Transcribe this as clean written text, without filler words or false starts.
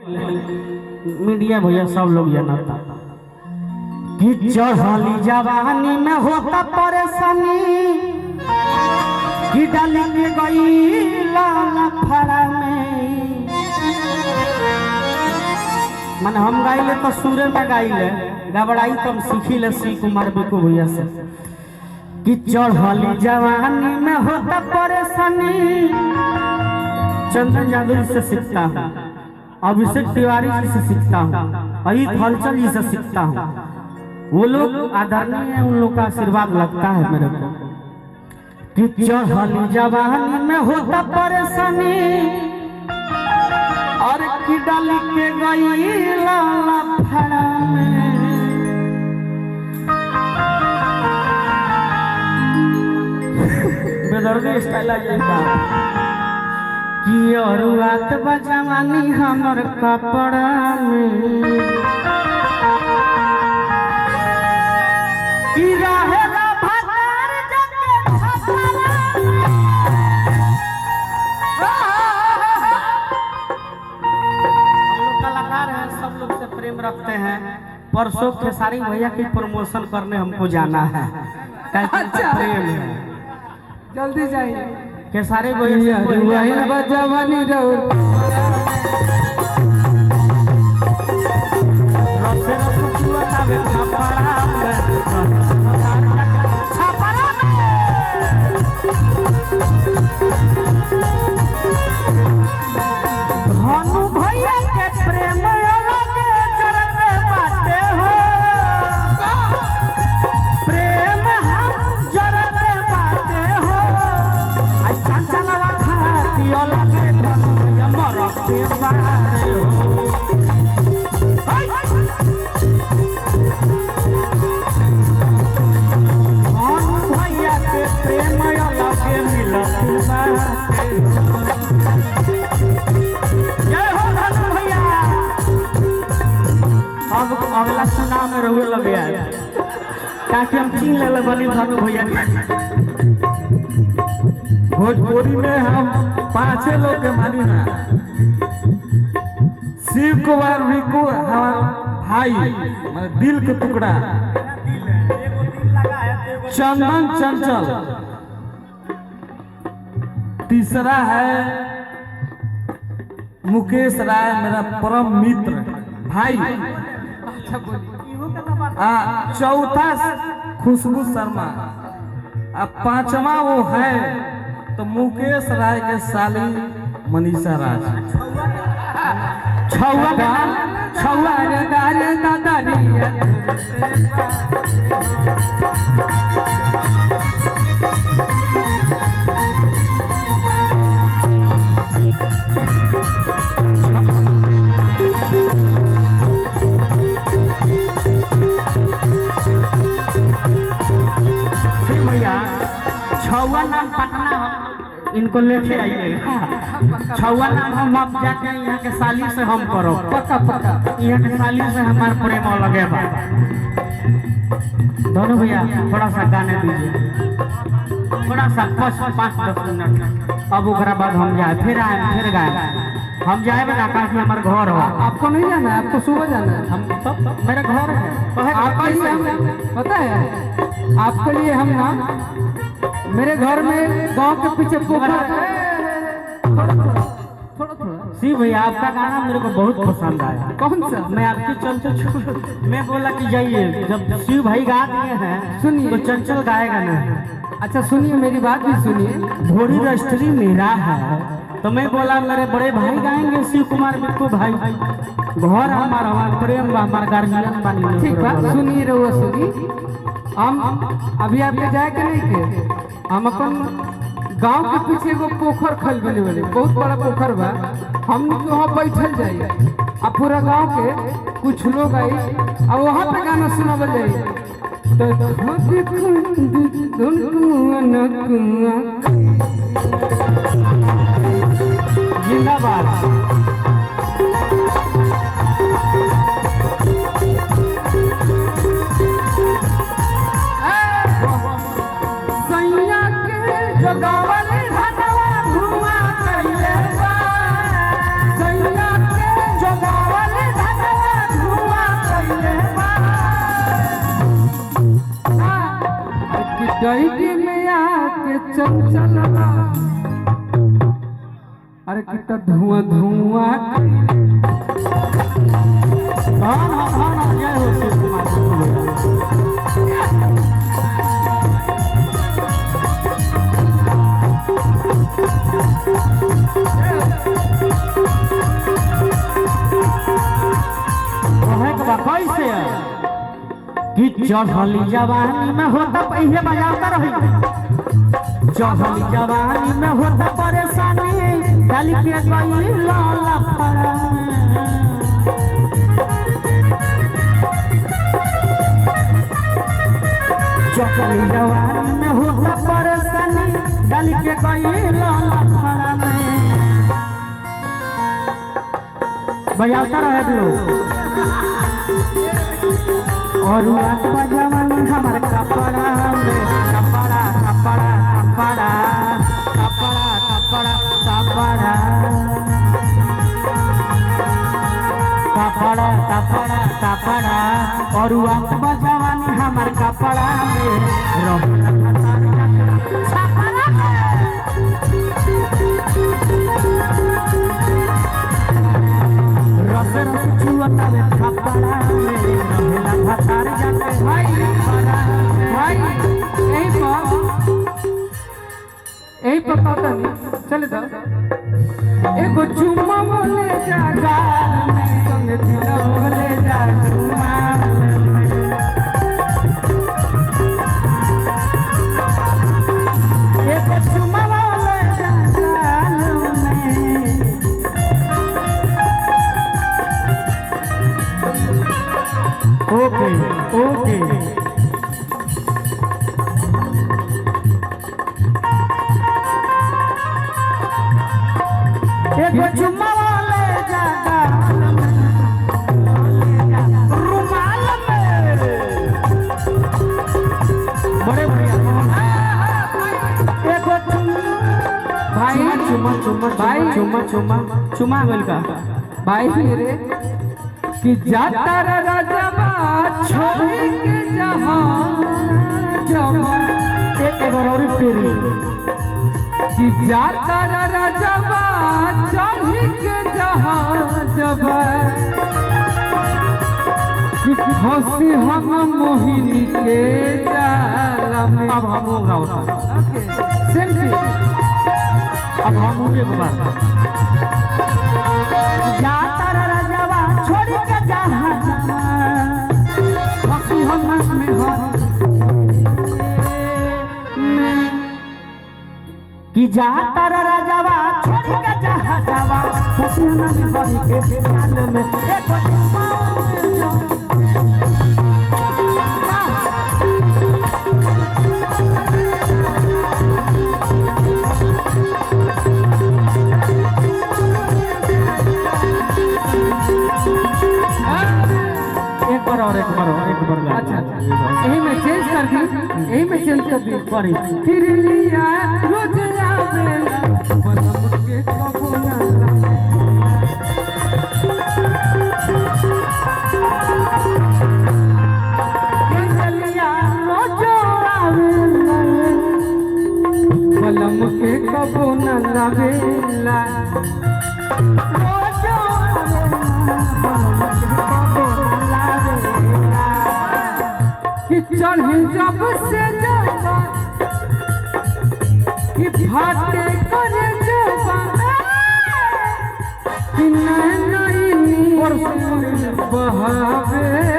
Media भैया सब लोग जानता कि चढ़ली जवानी में होता परेशानी कि डाली के गई लाला फड़ा में। मन हम गाइले तो सूर्य में गाइले गबड़ाई तो हम सीखी ले सी कुमार बिकू भैया से कि चढ़ली जवानी में होता परेशानी। चंदन यादव से सीखता हूँ, अभिषेक तिवारी जी से सीखता हूँ, अहित हलचल जी से सीखता हूँ। वो लोग आदरणीय है, उन लोग का आशीर्वाद लगता है मेरे को कि चढ़ली जवानी में होता परेशानी और की डाली के गई लाला फड़ा में। बेदर्दी स्टाइल कि और रात बजवानी हमर कपड़ा में कि रहेगा भतार जके छपरा। हम लोग कलाकार हैं, सब लोग से प्रेम रखते हैं। परसों खेसारी भैया की प्रमोशन करने हमको जाना है। अच्छा प्रेम है, जल्दी जाइए। खेसारी भैया बजवानी रहो भानु भैया के प्रेम के चरते बाटे हो, प्रेम हम जरते बाटे हो। अच्छा चलवा खाती लगे मर के बारे हो। भानु भैया के प्रेम लगे मिलत बाटे। अब अगला चुनाव में रहुए लगे आए ताकि हम चीन ले बनी भानु भैया। भोजपुरी में हम 5 लोग के मानी ना। शिव कुमार रिकू हमारा भाई मतलब दिल के टुकड़ा। चंदन चंचल, तीसरा है मुकेश राय मेरा परम मित्र भाई। चौथा खुशबू शर्मा, अब 5वां वो है तो मुकेश राय के साली मनीषा राज। छौवा छौवा नाम पटना इनको लेके आइए। छौवा नाम हम अब जाके यहाँ के साली से हम करो पक्का पक्का। यहाँ के साली से हमारे प्रेम लगे बा। दोनों भैया थोड़ा सा गाने दीजिए, थोड़ा सा 5-10 मिनट। अब उसके बाद हम जाए फिर आए फिर गाए। हम जाए ना आकाश में हमारे घर हो। आपको नहीं जाना है, आपको सुबह जाना है। हम तो मेरे घर है आपके लिए हम पता है, आपके लिए हम ना मेरे घर में गांव के पीछे पोखर है। थोड़ा सी भैया आपका गाना मेरे को बहुत पसंद आया। कौन सा? मैं आपके चंचल मैं बोला कि जाइए, जब शिव भाई गा दिए हैं सुनिए तो चंचल गाएगा नहीं। अच्छा सुनिए, मेरी बात भी सुनिए। भोरी रस्त्री मेरा है तो मैं बोला मेरे बड़े भाई गाएंगे शिव कुमार बिट्टू भाई। घर हमारा प्रेम हमारा गार्जियन बनी। ठीक बात सुनिए रहुआ सुनी। हम अभी आपके जाए के नहीं के हम अपन गांव के पीछे एगो पोखर खल बने वाले बहुत बड़ा पोखर बा। हम वहाँ बैठल जाइए अब पूरा गांव के कुछ लोग आई अब वहाँ पे गाना सुनावल जाइए। जिंदाबाद। जगावल डैडी में आके चंचल अरे कितना धुआं धुआं जय हो शिव कुमार। कैसे कि चढ़ली जवानी में होता पहले बजाता रही चढ़ली जवानी में होता परेशानी डाली के गई लाला फरा चढ़ली जवानी में होता परेशानी डाली के गई लाला फरा बजाता रहे लोग और जवानी हमारे कपड़ा में कपड़ा कपड़ा कपड़ा कपड़ा कपड़ा कपड़ा कपड़ा कपड़ा कपड़ा और जवानी हमारे कपड़ा में रस रस चुअता में कपड़ा यही पता नहीं चले जाओ एगो चुम्मा बोले जा गाल में संग दिला बोले जा चुम्मा एगो चुम्मा बोले जा गाल में ओके ओके एगो चुम्मा वाले जागा रुमाल में बड़े बढ़िया एगो भाई चुम्मा चुम्मा भाई चुम्मा चुम्मा चुम्मा मिल का भाई मेरे कि जाता राजबा छोड़ के जहां जमा एक बार और तेरी कि जाता राजबा चढ़ के जहां जबा कि हंसी हम मोहिनी के जाला में अब हम गाओ सेम अब हम एक बार जाता राजबा छोड़ के जहां जबा हंसी हम में हो कि जाता राजावा छोड़ के जहां जावा खुशियां में बड़ी के साल में एक बार और एक बार और एक बार अच्छा यही में चेंज कर दी यही में चेंज कर दी बड़ी फिर लिया रोज आवेला बदम के कबो ना लिया रोज आवेला बलम के कबो ना लावेला रोज कि चढ़ी जब से जावा कि फाटे करे जावा कि नैनी बहावे